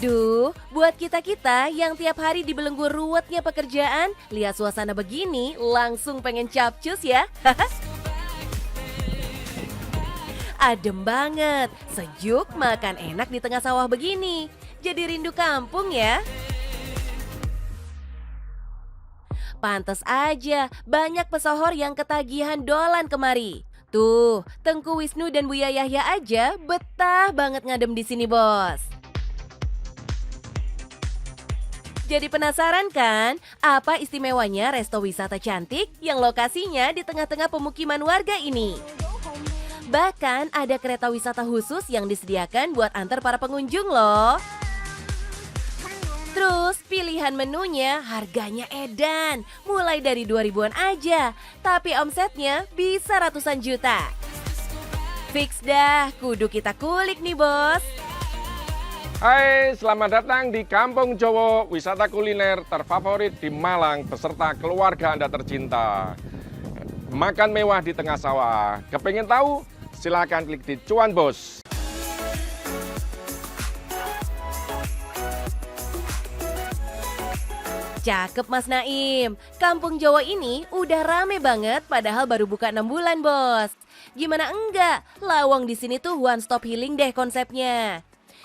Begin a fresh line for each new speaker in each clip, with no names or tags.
Duh, buat kita-kita yang tiap hari dibelenggu ruwetnya pekerjaan, lihat suasana begini langsung pengen capcus ya. Adem banget, sejuk, makan enak di tengah sawah begini. Jadi rindu kampung ya. Pantes aja, banyak pesohor yang ketagihan dolan kemari. Tuh, Tengku Wisnu dan Buya Yahya aja betah banget ngadem di sini, Bos. Jadi penasaran kan, apa istimewanya resto wisata cantik yang lokasinya di tengah-tengah pemukiman warga ini? Bahkan ada kereta wisata khusus yang disediakan buat antar para pengunjung loh. Terus pilihan menunya harganya edan, mulai dari 2.000-an aja, tapi omsetnya bisa ratusan juta. Fix dah, kudu kita kulik nih bos.
Hai, selamat datang di Kampung Jowo, wisata kuliner terfavorit di Malang beserta keluarga Anda tercinta. Makan mewah di tengah sawah. Kepengen tahu? Silakan klik di cuan bos.
Cakep Mas Naim, Kampung Jowo ini udah rame banget padahal baru buka 6 bulan bos. Gimana enggak, lawang di sini tuh one stop healing deh konsepnya.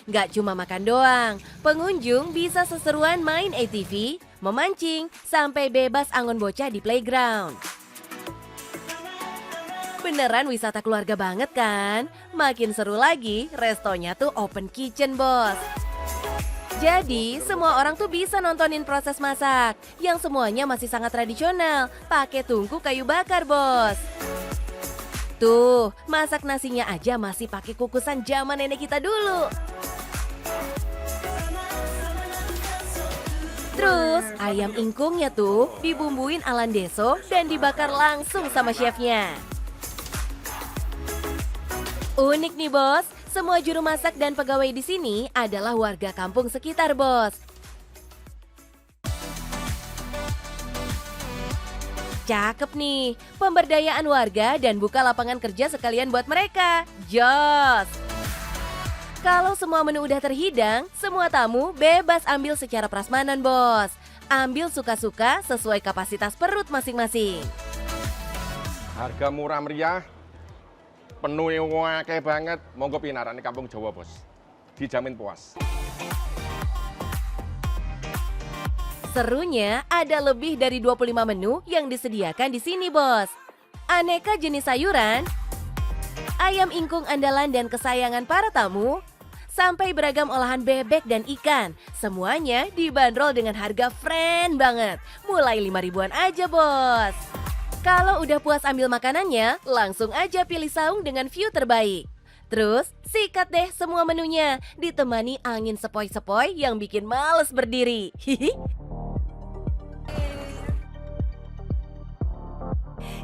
Nggak cuma makan doang, pengunjung bisa seseruan main ATV, memancing, sampai bebas angon bocah di playground. Beneran wisata keluarga banget kan? Makin seru lagi, restonya tuh open kitchen bos. Jadi, semua orang tuh bisa nontonin proses masak, yang semuanya masih sangat tradisional, pakai tungku kayu bakar bos. Tuh, masak nasinya aja masih pakai kukusan zaman nenek kita dulu. Terus, ayam ingkungnya tuh dibumbuin ala deso dan dibakar langsung sama chefnya. Unik nih bos, semua juru masak dan pegawai di sini adalah warga kampung sekitar bos. Cakep nih, pemberdayaan warga dan buka lapangan kerja sekalian buat mereka. Jos! Kalau semua menu udah terhidang, semua tamu bebas ambil secara prasmanan bos. Ambil suka-suka sesuai kapasitas perut masing-masing.
Harga murah meriah, penuh kayak banget. Monggo pinaran di Kampung Jowo bos. Dijamin puas.
Serunya ada lebih dari 25 menu yang disediakan di sini bos. Aneka jenis sayuran, ayam ingkung andalan dan kesayangan para tamu, sampai beragam olahan bebek dan ikan. Semuanya dibanderol dengan harga friend banget. Mulai 5.000-an aja bos. Kalau udah puas ambil makanannya, langsung aja pilih saung dengan view terbaik. Terus, sikat deh semua menunya, ditemani angin sepoi-sepoi yang bikin males berdiri. Hihi.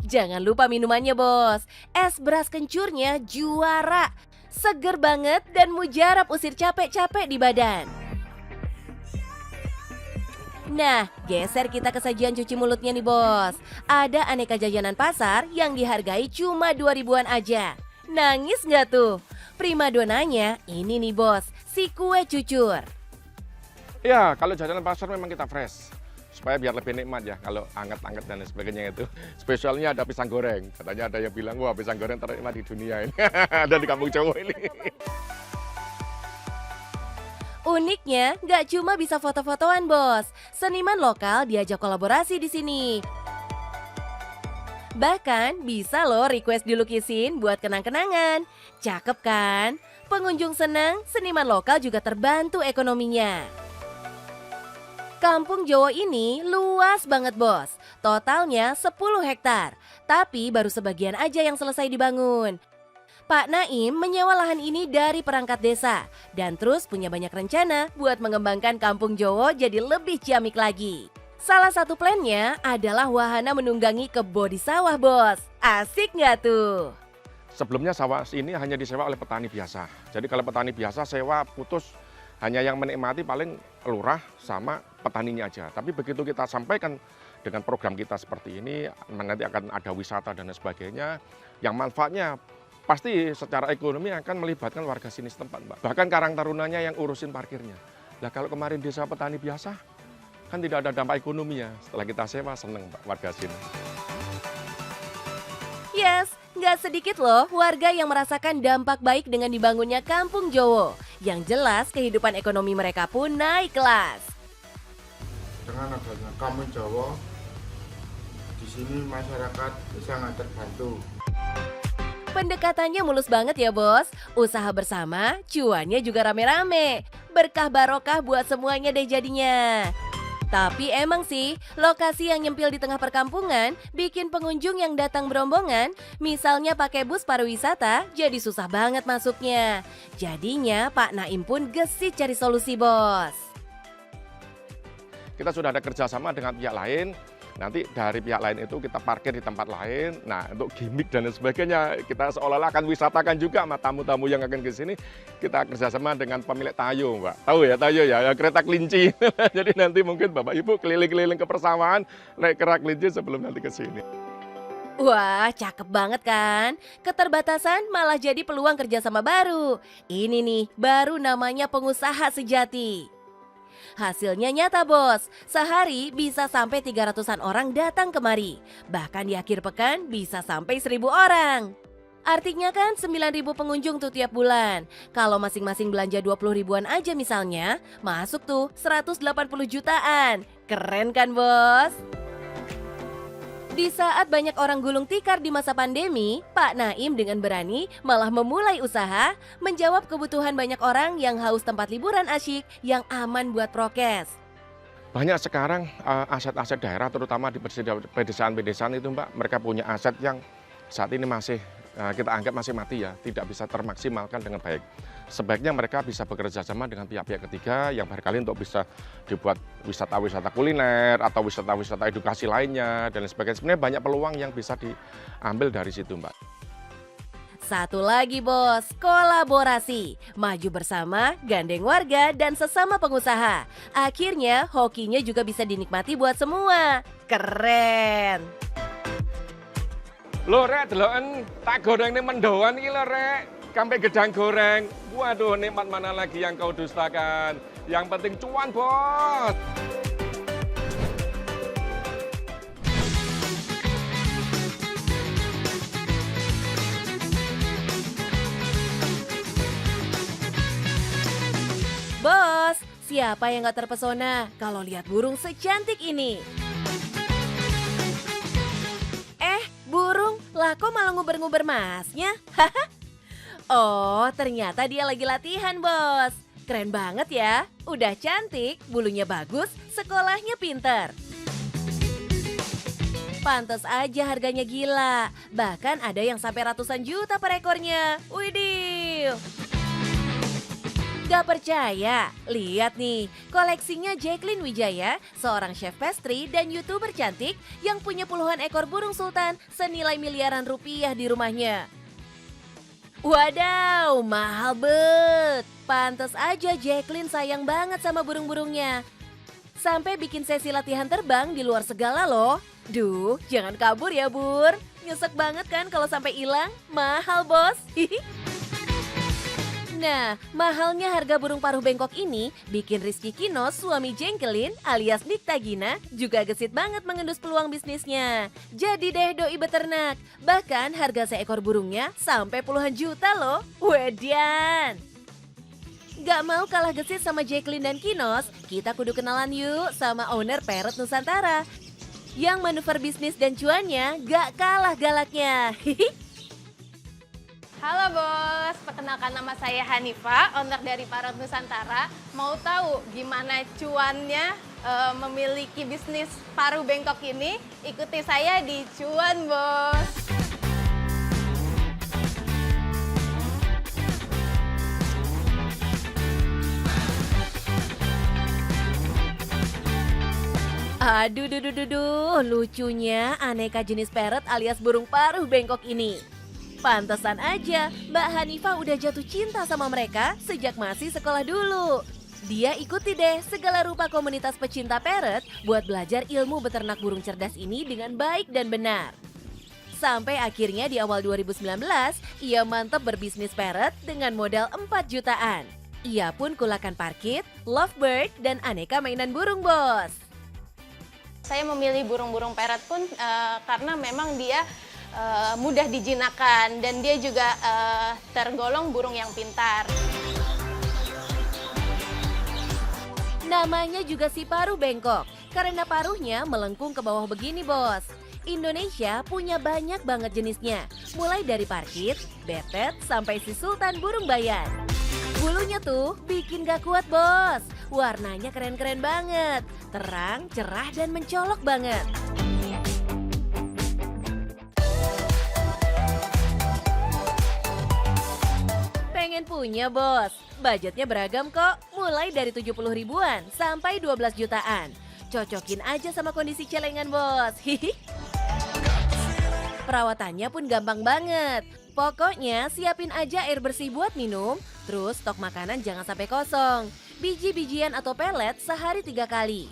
Jangan lupa minumannya bos, es beras kencurnya juara. Seger banget dan mujarab usir capek-capek di badan. Nah, geser kita ke sajian cuci mulutnya nih bos. Ada aneka jajanan pasar yang dihargai cuma 2.000-an aja. Nangis nggak tuh? Primadonanya ini nih bos, si kue cucur.
Ya, kalau jajanan pasar memang kita fresh. Supaya biar lebih nikmat ya, kalau anget-anget dan sebagainya itu. Spesialnya ada pisang goreng. Katanya ada yang bilang, wah pisang goreng ternikmat di dunia ini. Ada di Kampung Jowo ini.
Uniknya, nggak cuma bisa foto-fotoan bos, seniman lokal diajak kolaborasi di sini. Bahkan bisa loh request dilukisin buat kenang-kenangan. Cakep kan? Pengunjung senang, seniman lokal juga terbantu ekonominya. Kampung Jowo ini luas banget bos, totalnya 10 hektar, tapi baru sebagian aja yang selesai dibangun. Pak Naim menyewa lahan ini dari perangkat desa dan terus punya banyak rencana buat mengembangkan Kampung Jowo jadi lebih ciamik lagi. Salah satu plannya adalah wahana menunggangi kebo di sawah bos. Asik nggak tuh?
Sebelumnya sawah ini hanya disewa oleh petani biasa. Jadi kalau petani biasa sewa putus, hanya yang menikmati paling lurah sama petaninya aja. Tapi begitu kita sampaikan dengan program kita seperti ini, nanti akan ada wisata dan sebagainya, yang manfaatnya pasti secara ekonomi akan melibatkan warga sini setempat, Mbak. Bahkan Karang Tarunanya yang urusin parkirnya. Nah kalau kemarin desa petani biasa, kan tidak ada dampak ekonomi ya. Setelah kita sewa, seneng Pak warga sini.
Yes, nggak sedikit loh warga yang merasakan dampak baik dengan dibangunnya Kampung Jowo. Yang jelas kehidupan ekonomi mereka pun naik kelas.
Dengan adanya Kampung Jowo, di sini masyarakat sangat terbantu.
Pendekatannya mulus banget ya bos. Usaha bersama, cuannya juga rame-rame. Berkah barokah buat semuanya deh jadinya. Tapi emang sih, lokasi yang nyempil di tengah perkampungan bikin pengunjung yang datang berombongan, misalnya pakai bus pariwisata, jadi susah banget masuknya. Jadinya Pak Naim pun gesit cari solusi bos.
Kita sudah ada kerjasama dengan pihak lain. Nanti dari pihak lain itu kita parkir di tempat lain. Nah, untuk gimmick dan lain sebagainya, kita seolah-olah akan wisatakan juga sama tamu-tamu yang akan ke sini. Kita kerjasama dengan pemilik Tayo, Mbak. Tahu ya Tayo ya, kereta kelinci. Jadi nanti mungkin Bapak Ibu keliling-keliling ke persawahan, naik kereta kelinci sebelum nanti ke sini.
Wah, cakep banget kan? Keterbatasan malah jadi peluang kerjasama baru. Ini nih, baru namanya pengusaha sejati. Hasilnya nyata bos, sehari bisa sampai 300-an orang datang kemari. Bahkan di akhir pekan bisa sampai 1.000 orang. Artinya kan 9.000 pengunjung tuh tiap bulan. Kalau masing-masing belanja 20 ribuan aja misalnya, masuk tuh 180 jutaan. Keren kan bos? Di saat banyak orang gulung tikar di masa pandemi, Pak Naim dengan berani malah memulai usaha menjawab kebutuhan banyak orang yang haus tempat liburan asyik yang aman buat prokes.
Banyak sekarang aset-aset daerah terutama di pedesaan-pedesaan itu Mbak, mereka punya aset yang saat ini masih kita anggap masih mati ya, tidak bisa termaksimalkan dengan baik. Sebaiknya mereka bisa bekerja sama dengan pihak-pihak ketiga yang barangkali untuk bisa dibuat wisata-wisata kuliner atau wisata-wisata edukasi lainnya dan lain sebagainya. Sebenarnya banyak peluang yang bisa diambil dari situ Mbak.
Satu lagi bos, kolaborasi. Maju bersama, gandeng warga dan sesama pengusaha. Akhirnya hokinya juga bisa dinikmati buat semua. Keren!
Lho rek, deloken tak goreng nih mendoan iki lho rek. Sampai gedang goreng. Waduh, nikmat mana lagi yang kau dustakan. Yang penting cuan, bos.
Bos, siapa yang gak terpesona kalau lihat burung secantik ini? Burung, lah kok malah nguber-nguber masnya? Oh, ternyata dia lagi latihan, bos. Keren banget ya, udah cantik, bulunya bagus, sekolahnya pinter. Pantes aja harganya gila, bahkan ada yang sampai ratusan juta per ekornya. Widih. Gak percaya? Lihat nih, koleksinya Jacqueline Wijaya, seorang chef pastry dan YouTuber cantik yang punya puluhan ekor burung sultan senilai miliaran rupiah di rumahnya. Wadaw, mahal bet. Pantes aja Jacqueline sayang banget sama burung-burungnya. Sampai bikin sesi latihan terbang di luar segala loh. Duh, jangan kabur ya Bur. Nyesek banget kan kalau sampai hilang? Mahal bos. Nah, mahalnya harga burung paruh bengkok ini bikin Rizky Kinos, suami Jengkelin alias Nikta Gina, juga gesit banget mengendus peluang bisnisnya. Jadi deh doi beternak, bahkan harga seekor burungnya sampai puluhan juta loh. Wedian! Gak mau kalah gesit sama Jacqueline dan Kinos, kita kudu kenalan yuk sama owner Parrot Nusantara. Yang manuver bisnis dan cuannya gak kalah galaknya.
Halo bos, perkenalkan nama saya Hanifa, owner dari Parrot Nusantara. Mau tahu gimana cuannya memiliki bisnis paruh bengkok ini? Ikuti saya di Cuan Bos.
Aduh, lucunya aneka jenis parrot alias burung paruh bengkok ini. Pantesan aja Mbak Hanifah udah jatuh cinta sama mereka sejak masih sekolah dulu. Dia ikuti deh segala rupa komunitas pecinta parrot buat belajar ilmu beternak burung cerdas ini dengan baik dan benar. Sampai akhirnya di awal 2019, ia mantap berbisnis parrot dengan modal 4 jutaan. Ia pun kulakan parkit, lovebird, dan aneka mainan burung, Bos.
Saya memilih burung-burung parrot pun karena memang dia mudah dijinakkan dan dia juga tergolong burung yang pintar.
Namanya juga si paruh bengkok, karena paruhnya melengkung ke bawah begini, Bos. Indonesia punya banyak banget jenisnya, mulai dari parkit, betet, sampai si sultan burung bayan. Bulunya tuh bikin gak kuat, Bos. Warnanya keren-keren banget, terang, cerah, dan mencolok banget. Pengen punya, Bos? Budgetnya beragam kok, mulai dari 70 ribuan sampai 12 jutaan. Cocokin aja sama kondisi celengan, Bos. Hihi. Perawatannya pun gampang banget. Pokoknya siapin aja air bersih buat minum, terus stok makanan jangan sampai kosong. Biji-bijian atau pelet sehari 3 kali.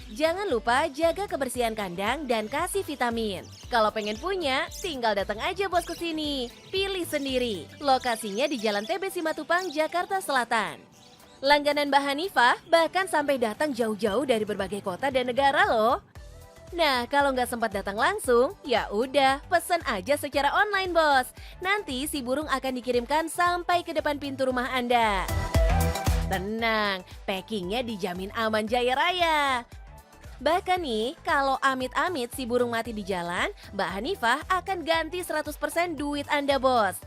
Jangan lupa jaga kebersihan kandang dan kasih vitamin. Kalau pengen punya, tinggal datang aja, Bos, ke sini. Pilih sendiri. Lokasinya di Jalan TB Simatupang, Jakarta Selatan. Langganan Mbak Hanifah bahkan sampai datang jauh-jauh dari berbagai kota dan negara loh. Nah, kalau nggak sempat datang langsung, ya udah, pesan aja secara online, Bos. Nanti si burung akan dikirimkan sampai ke depan pintu rumah Anda. Tenang, packingnya dijamin aman jaya raya. Bahkan nih, kalau amit-amit si burung mati di jalan, Mbak Hanifah akan ganti 100% duit Anda, Bos.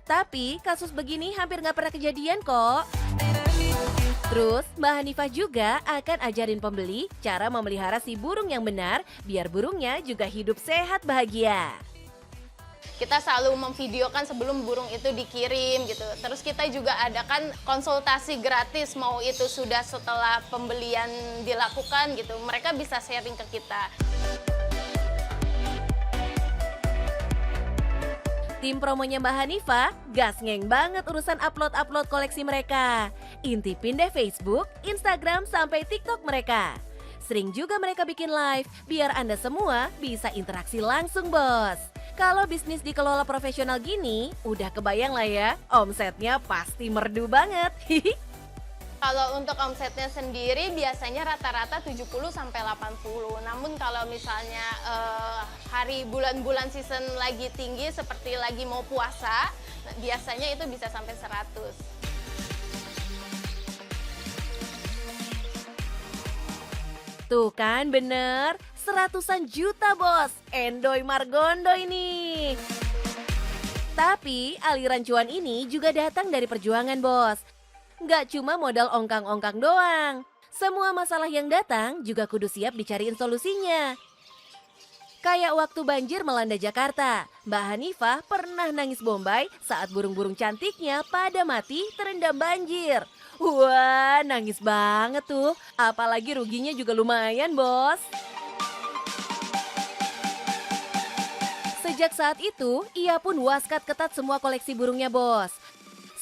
Tapi kasus begini hampir nggak pernah kejadian kok. Terus, Mbak Hanifah juga akan ajarin pembeli cara memelihara si burung yang benar, biar burungnya juga hidup sehat bahagia.
Kita selalu memvideokan sebelum burung itu dikirim gitu. Terus kita juga adakan konsultasi gratis, mau itu sudah setelah pembelian dilakukan gitu. Mereka bisa sharing ke kita.
Tim promonya Mbak Hanifah, gas ngeng banget urusan upload-upload koleksi mereka. Intipin deh Facebook, Instagram, sampai TikTok mereka. Sering juga mereka bikin live, biar Anda semua bisa interaksi langsung, Bos. Kalau bisnis dikelola profesional gini, udah kebayang lah ya, omsetnya pasti merdu banget.
Kalau untuk omsetnya sendiri biasanya rata-rata 70 sampai 80. Namun kalau misalnya hari bulan-bulan season lagi tinggi seperti lagi mau puasa, biasanya itu bisa sampai 100.
Tuh kan bener, 100-an juta, Bos. Endoy Margondo ini. Tapi aliran cuan ini juga datang dari perjuangan, Bos. Nggak cuma modal ongkang-ongkang doang. Semua masalah yang datang juga kudu siap dicariin solusinya. Kayak waktu banjir melanda Jakarta, Mbak Hanifah pernah nangis bombay saat burung-burung cantiknya pada mati terendam banjir. Wah, nangis banget tuh. Apalagi ruginya juga lumayan, Bos. Sejak saat itu, ia pun waskat ketat semua koleksi burungnya, Bos.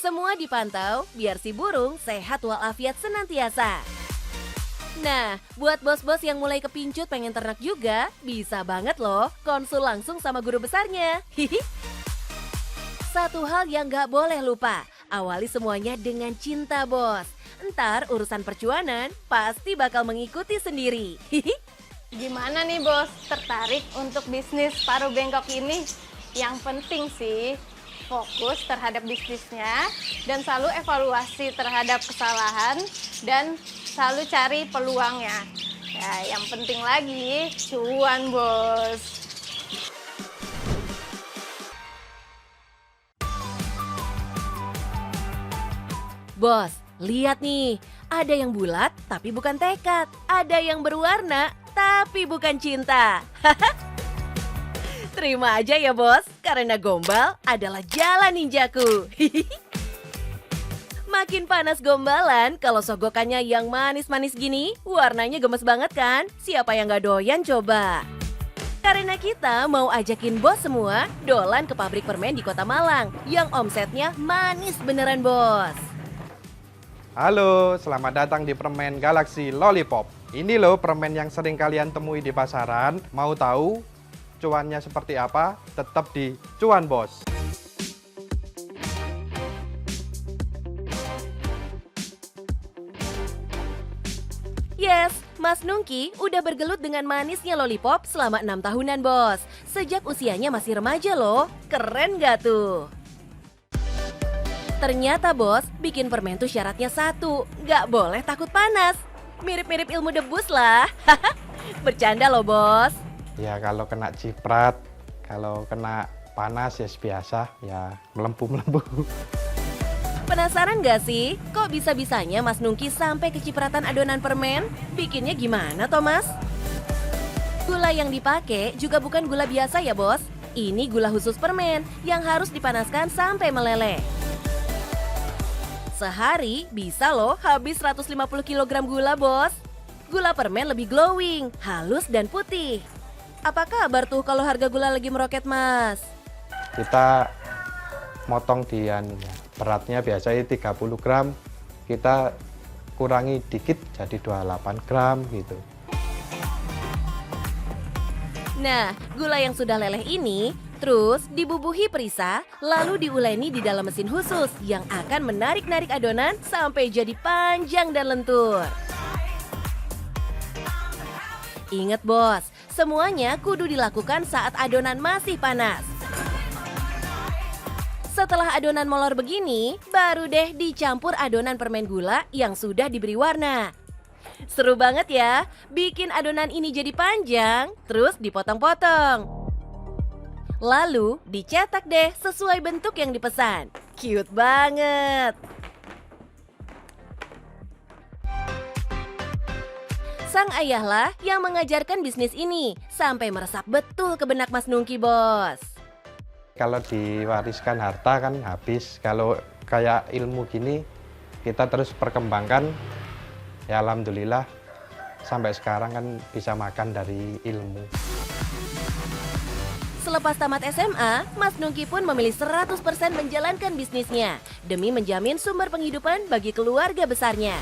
Semua dipantau biar si burung sehat walafiat senantiasa. Nah, buat bos-bos yang mulai kepincut pengen ternak juga, bisa banget loh konsul langsung sama guru besarnya. Hihi. Satu hal yang gak boleh lupa, awali semuanya dengan cinta, Bos. Entar urusan percuanan pasti bakal mengikuti sendiri. Hihi.
Gimana nih, Bos? Tertarik untuk bisnis paruh bengkok ini? Yang penting sih fokus terhadap bisnisnya dan selalu evaluasi terhadap kesalahan dan selalu cari peluangnya. Ya, yang penting lagi cuan, Bos.
Bos, lihat nih, ada yang bulat tapi bukan tekad, ada yang berwarna tapi bukan cinta. Terima aja ya, Bos, karena gombal adalah jalan ninjaku. Makin panas gombalan, kalau sogokannya yang manis-manis gini, warnanya gemes banget kan? Siapa yang gak doyan coba? Karena kita mau ajakin bos semua dolan ke pabrik permen di Kota Malang yang omsetnya manis beneran, Bos.
Halo, selamat datang di Permen Galaxy Lollipop. Ini loh permen yang sering kalian temui di pasaran. Mau tahu cuannya seperti apa? Tetap di Cuan Bos.
Yes, Mas Nungki udah bergelut dengan manisnya lollipop selama 6 tahunan, Bos. Sejak usianya masih remaja loh. Keren gak tuh? Ternyata, Bos, bikin permen tuh syaratnya satu. Gak boleh takut panas. Mirip-mirip ilmu debus lah. Bercanda loh, Bos.
Ya kalau kena ciprat, kalau kena panas ya biasa, ya melempuh-melempuh.
Penasaran gak sih? Kok bisa-bisanya Mas Nungki sampai kecipratan adonan permen? Bikinnya gimana, Thomas? Gula yang dipakai juga bukan gula biasa ya, Bos. Ini gula khusus permen yang harus dipanaskan sampai meleleh. Sehari bisa loh habis 150 kg gula, Bos. Gula permen lebih glowing, halus dan putih. Apa kabar tuh kalau harga gula lagi meroket, Mas?
Kita motong di beratnya biasanya 30 gram, kita kurangi dikit jadi 28 gram gitu.
Nah, gula yang sudah leleh ini terus dibubuhi perisa, lalu diuleni di dalam mesin khusus yang akan menarik-narik adonan sampai jadi panjang dan lentur. Ingat, Bos, semuanya kudu dilakukan saat adonan masih panas. Setelah adonan molor begini, baru deh dicampur adonan permen gula yang sudah diberi warna. Seru banget ya, bikin adonan ini jadi panjang, terus dipotong-potong. Lalu dicetak deh sesuai bentuk yang dipesan. Cute banget. Sang ayahlah yang mengajarkan bisnis ini sampai meresap betul ke benak Mas Nungki, Bos.
Kalau diwariskan harta kan habis, kalau kayak ilmu gini kita terus perkembangkan, ya alhamdulillah sampai sekarang kan bisa makan dari ilmu.
Selepas tamat SMA, Mas Nungki pun memilih 100% menjalankan bisnisnya demi menjamin sumber penghidupan bagi keluarga besarnya.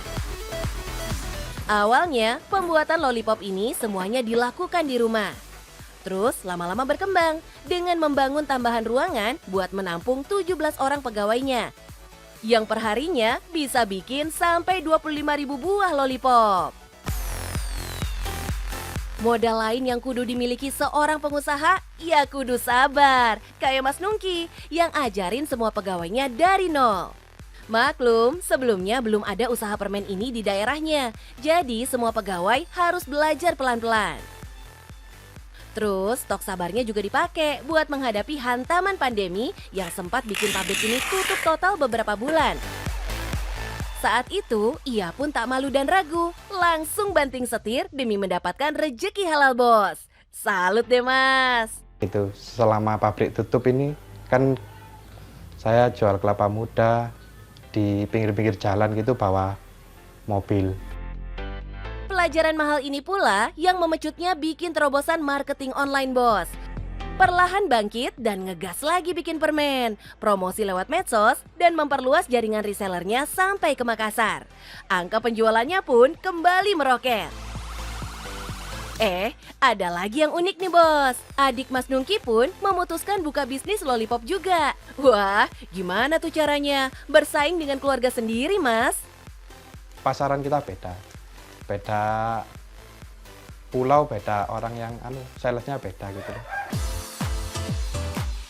Awalnya, pembuatan lollipop ini semuanya dilakukan di rumah. Terus lama-lama berkembang dengan membangun tambahan ruangan buat menampung 17 orang pegawainya. Yang perharinya bisa bikin sampai 25.000 buah lollipop. Modal lain yang kudu dimiliki seorang pengusaha, ya kudu sabar. Kayak Mas Nungki yang ajarin semua pegawainya dari nol. Maklum, sebelumnya belum ada usaha permen ini di daerahnya. Jadi semua pegawai harus belajar pelan-pelan. Terus, stok sabarnya juga dipakai buat menghadapi hantaman pandemi yang sempat bikin pabrik ini tutup total beberapa bulan. Saat itu, ia pun tak malu dan ragu, langsung banting setir demi mendapatkan rejeki halal, Bos. Salut deh, Mas.
Itu selama pabrik tutup ini kan saya jual kelapa muda di pinggir-pinggir jalan gitu, bawa mobil.
Pelajaran mahal ini pula yang memecutnya bikin terobosan marketing online, Bos. Perlahan bangkit dan ngegas lagi bikin permen, promosi lewat medsos, dan memperluas jaringan resellernya sampai ke Makassar. Angka penjualannya pun kembali meroket. Ada lagi yang unik nih, Bos. Adik Mas Nungki pun memutuskan buka bisnis lollipop juga. Wah, gimana tuh caranya? Bersaing dengan keluarga sendiri, Mas?
Pasaran kita beda pulau, beda orang yang salesnya beda gitu.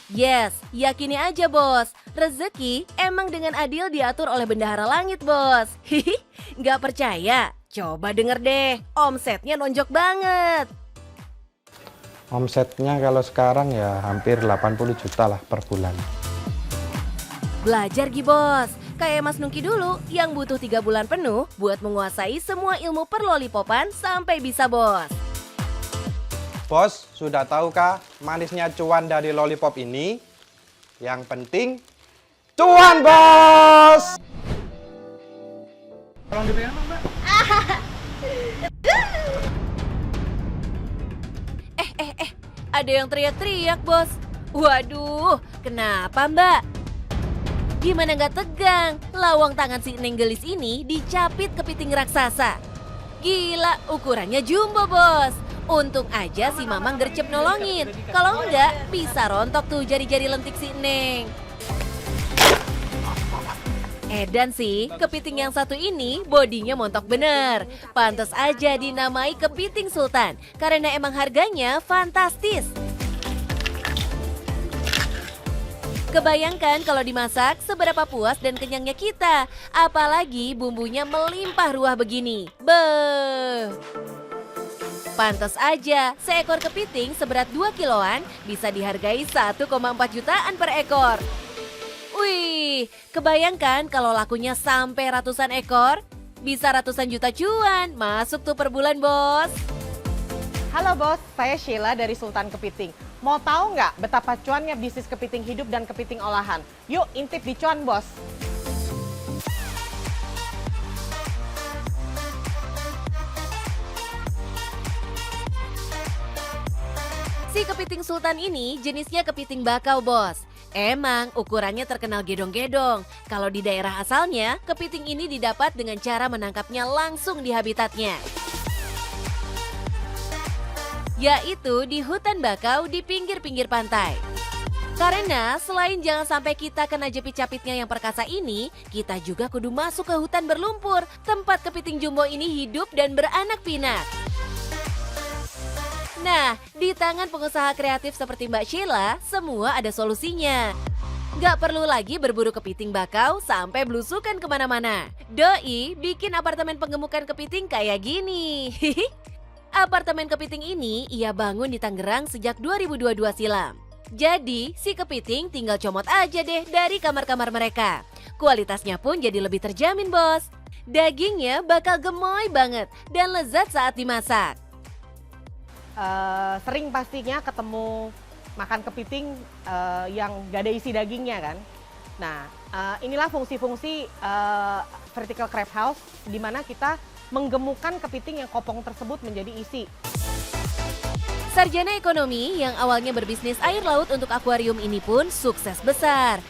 Yes, yakini aja, Bos. Rezeki emang dengan adil diatur oleh bendahara langit, Bos. Hihi, nggak percaya? Coba denger deh, omsetnya nonjok banget.
Omsetnya kalau sekarang ya hampir 80 juta lah per bulan.
Belajar Gi, Bos. Kayak Mas Nungki dulu yang butuh 3 bulan penuh buat menguasai semua ilmu perlollipopan sampai bisa, Bos.
Bos, sudah tahukah manisnya cuan dari lollipop ini? Yang penting cuan, Bos!
Tolong dipegang, Mbak.
Ada yang teriak-teriak, Bos. Waduh, kenapa, Mbak? Gimana nggak tegang? Lawang tangan si Neng Gelis ini dicapit kepiting raksasa. Gila, ukurannya jumbo, Bos. Untung aja si Mamang gercep nolongin. Kalau enggak, bisa rontok tuh jari-jari lentik si Neng. Edan sih, kepiting yang satu ini bodinya montok bener. Pantas aja dinamai kepiting sultan, karena emang harganya fantastis. Kebayangkan kalau dimasak seberapa puas dan kenyangnya kita. Apalagi bumbunya melimpah ruah begini. Beuh! Pantas aja, seekor kepiting seberat 2 kiloan bisa dihargai 1,4 jutaan per ekor. Wih, kebayangkan kalau lakunya sampai ratusan ekor? Bisa ratusan juta cuan, masuk tuh per bulan, bos.
Halo bos, saya Sheila dari Sultan Kepiting. Mau tahu nggak betapa cuannya bisnis kepiting hidup dan kepiting olahan? Yuk intip di cuan bos.
Si kepiting sultan ini jenisnya kepiting bakau, bos. Emang ukurannya terkenal gedong-gedong. Kalau di daerah asalnya, kepiting ini didapat dengan cara menangkapnya langsung di habitatnya, yaitu di hutan bakau di pinggir-pinggir pantai. Karena selain jangan sampai kita kena jepit-capitnya yang perkasa ini, kita juga kudu masuk ke hutan berlumpur, tempat kepiting jumbo ini hidup dan beranak pinak. Nah, di tangan pengusaha kreatif seperti Mbak Sheila, semua ada solusinya. Gak perlu lagi berburu kepiting bakau sampai belusukan kemana-mana. Doi bikin apartemen penggemukan kepiting kayak gini. Apartemen kepiting ini ia bangun di Tangerang sejak 2022 silam. Jadi, si kepiting tinggal comot aja deh dari kamar-kamar mereka. Kualitasnya pun jadi lebih terjamin, bos. Dagingnya bakal gemoy banget dan lezat saat dimasak.
Sering pastinya ketemu makan kepiting yang gak ada isi dagingnya kan. Nah, inilah fungsi-fungsi vertical crab house di mana kita menggemukkan kepiting yang kopong tersebut menjadi isi.
Sarjana ekonomi yang awalnya berbisnis air laut untuk akuarium ini pun sukses besar.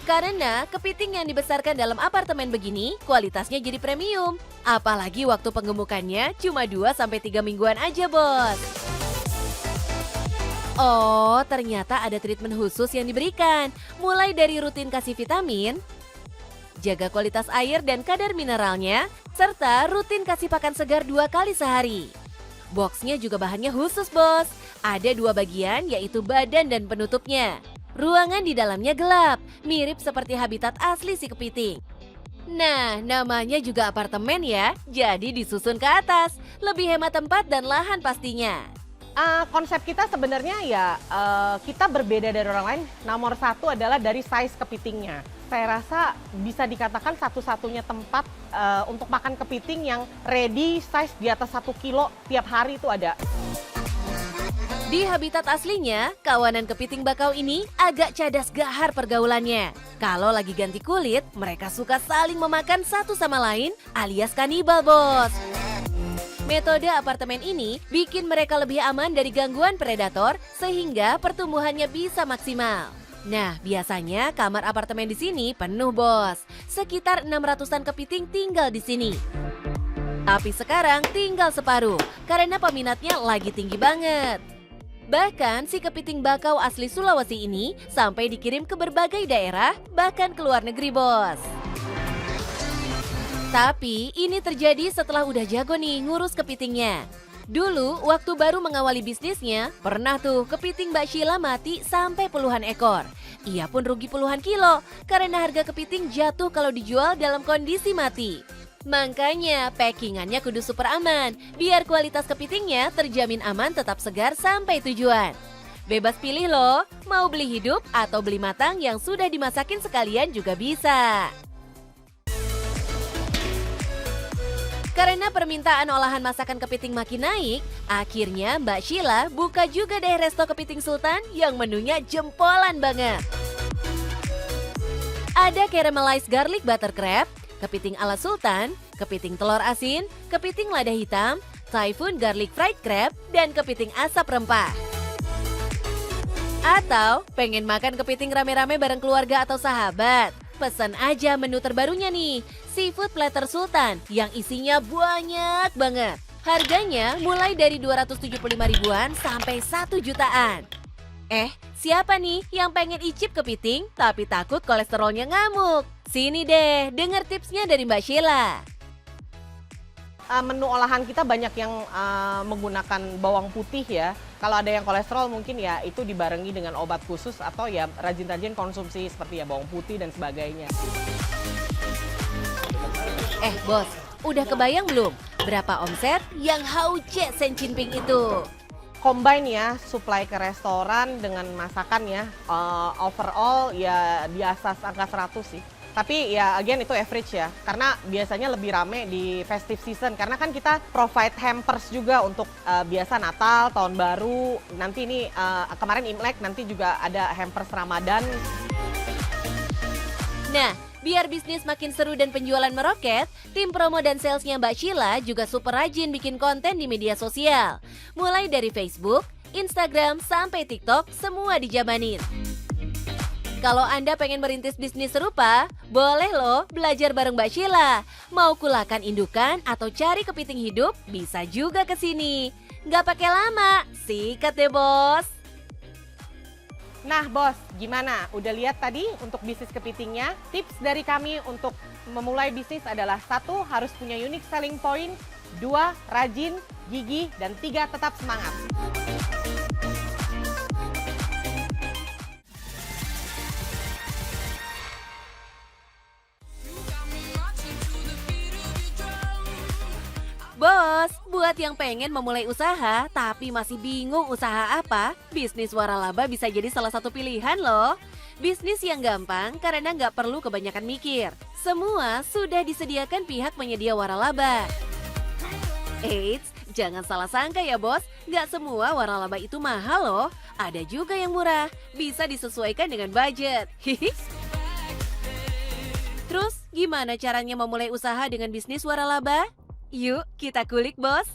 Karena kepiting yang dibesarkan dalam apartemen begini kualitasnya jadi premium. Apalagi waktu penggemukannya cuma 2-3 mingguan aja, bos. Oh, ternyata ada treatment khusus yang diberikan. Mulai dari rutin kasih vitamin, jaga kualitas air dan kadar mineralnya, serta rutin kasih pakan segar 2 kali sehari. Boxnya juga bahannya khusus, bos. Ada 2 bagian, yaitu badan dan penutupnya. Ruangan di dalamnya gelap, mirip seperti habitat asli si kepiting. Nah, namanya juga apartemen ya, jadi disusun ke atas. Lebih hemat tempat dan lahan pastinya.
Konsep kita sebenarnya ya kita berbeda dari orang lain. Nomor 1 adalah dari size kepitingnya. Saya rasa bisa dikatakan satu-satunya tempat untuk makan kepiting yang ready size di atas 1 kilo tiap hari itu ada.
Di habitat aslinya, kawanan kepiting bakau ini agak cadas gahar pergaulannya. Kalau lagi ganti kulit, mereka suka saling memakan satu sama lain alias kanibal, bos. Metode apartemen ini bikin mereka lebih aman dari gangguan predator sehingga pertumbuhannya bisa maksimal. Nah, biasanya kamar apartemen di sini penuh, bos. Sekitar 600-an kepiting tinggal di sini. Tapi sekarang tinggal separuh karena peminatnya lagi tinggi banget. Bahkan si kepiting bakau asli Sulawesi ini sampai dikirim ke berbagai daerah, bahkan ke luar negeri, bos. Tapi ini terjadi setelah udah jago nih ngurus kepitingnya. Dulu waktu baru mengawali bisnisnya, pernah tuh kepiting Mbak Sheila mati sampai puluhan ekor. Ia pun rugi puluhan kilo karena harga kepiting jatuh kalau dijual dalam kondisi mati. Makanya packingannya kudu super aman, biar kualitas kepitingnya terjamin aman tetap segar sampai tujuan. Bebas pilih loh, mau beli hidup atau beli matang yang sudah dimasakin sekalian juga bisa. Karena permintaan olahan masakan kepiting makin naik, akhirnya Mbak Sheila buka juga deh resto kepiting sultan yang menunya jempolan banget. Ada caramelized garlic butter crab, kepiting ala sultan, kepiting telur asin, kepiting lada hitam, typhoon garlic fried crab, dan kepiting asap rempah. Atau pengen makan kepiting rame-rame bareng keluarga atau sahabat? Pesan aja menu terbarunya nih, seafood platter sultan yang isinya banyak banget. Harganya mulai dari 275 ribuan sampai 1 jutaan. Siapa nih yang pengen icip kepiting tapi takut kolesterolnya ngamuk? Sini deh, denger tipsnya dari Mbak Sheila.
Menu olahan kita banyak yang menggunakan bawang putih ya. Kalau ada yang kolesterol mungkin ya itu dibarengi dengan obat khusus atau ya rajin-rajin konsumsi seperti ya bawang putih dan sebagainya.
Bos, udah kebayang belum berapa omset yang Hauce Shen Jinping itu?
Combine ya, supply ke restoran dengan masakan ya, overall ya di atas angka 100 sih. Tapi ya again itu average ya, karena biasanya lebih rame di festive season. Karena kan kita provide hampers juga untuk biasa Natal, Tahun Baru, nanti ini kemarin Imlek, nanti juga ada hampers Ramadan.
Nah, biar bisnis makin seru dan penjualan meroket, tim promo dan salesnya Mbak Sheila juga super rajin bikin konten di media sosial. Mulai dari Facebook, Instagram, sampai TikTok, semua dijabanin. Kalau Anda pengen merintis bisnis serupa, boleh loh belajar bareng Mbak Sheila. Mau kulakan indukan atau cari kepiting hidup, bisa juga ke sini. Nggak pakai lama, sikat deh bos.
Nah bos, gimana? Udah lihat tadi untuk bisnis kepitingnya? Tips dari kami untuk memulai bisnis adalah 1. Harus punya unique selling point, 2. Rajin, gigih, dan 3. Tetap semangat.
Bos, buat yang pengen memulai usaha tapi masih bingung usaha apa, bisnis waralaba bisa jadi salah satu pilihan loh. Bisnis yang gampang karena nggak perlu kebanyakan mikir. Semua sudah disediakan pihak penyedia waralaba. Eits, jangan salah sangka ya bos, nggak semua waralaba itu mahal loh. Ada juga yang murah, bisa disesuaikan dengan budget. Terus, gimana caranya memulai usaha dengan bisnis waralaba? Yuk, kita kulik, bos.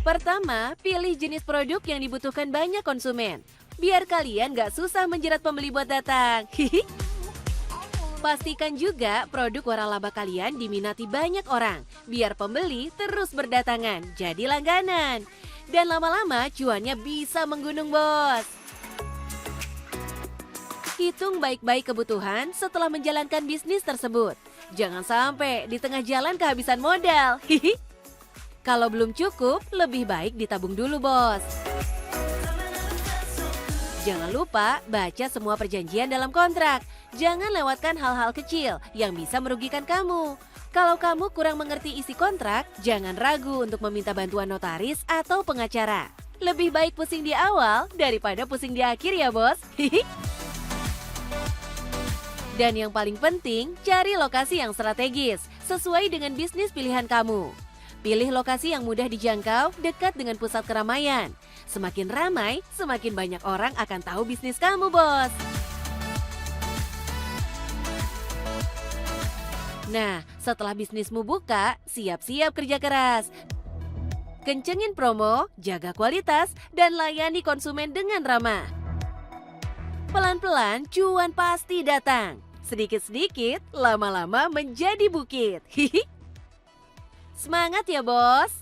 Pertama, pilih jenis produk yang dibutuhkan banyak konsumen. Biar kalian gak susah menjerat pembeli buat datang. Pastikan juga produk waralaba kalian diminati banyak orang. Biar pembeli terus berdatangan, jadi langganan. Dan lama-lama cuannya bisa menggunung, bos. Hitung baik-baik kebutuhan setelah menjalankan bisnis tersebut. Jangan sampai di tengah jalan kehabisan modal. Kalau belum cukup, lebih baik ditabung dulu, bos. Jangan lupa baca semua perjanjian dalam kontrak. Jangan lewatkan hal-hal kecil yang bisa merugikan kamu. Kalau kamu kurang mengerti isi kontrak, jangan ragu untuk meminta bantuan notaris atau pengacara. Lebih baik pusing di awal daripada pusing di akhir ya, bos. Dan yang paling penting, cari lokasi yang strategis, sesuai dengan bisnis pilihan kamu. Pilih lokasi yang mudah dijangkau, dekat dengan pusat keramaian. Semakin ramai, semakin banyak orang akan tahu bisnis kamu, bos. Nah, setelah bisnismu buka, siap-siap kerja keras. Kencengin promo, jaga kualitas, dan layani konsumen dengan ramah. Pelan-pelan cuan pasti datang. Sedikit-sedikit, lama-lama menjadi bukit. Semangat ya bos!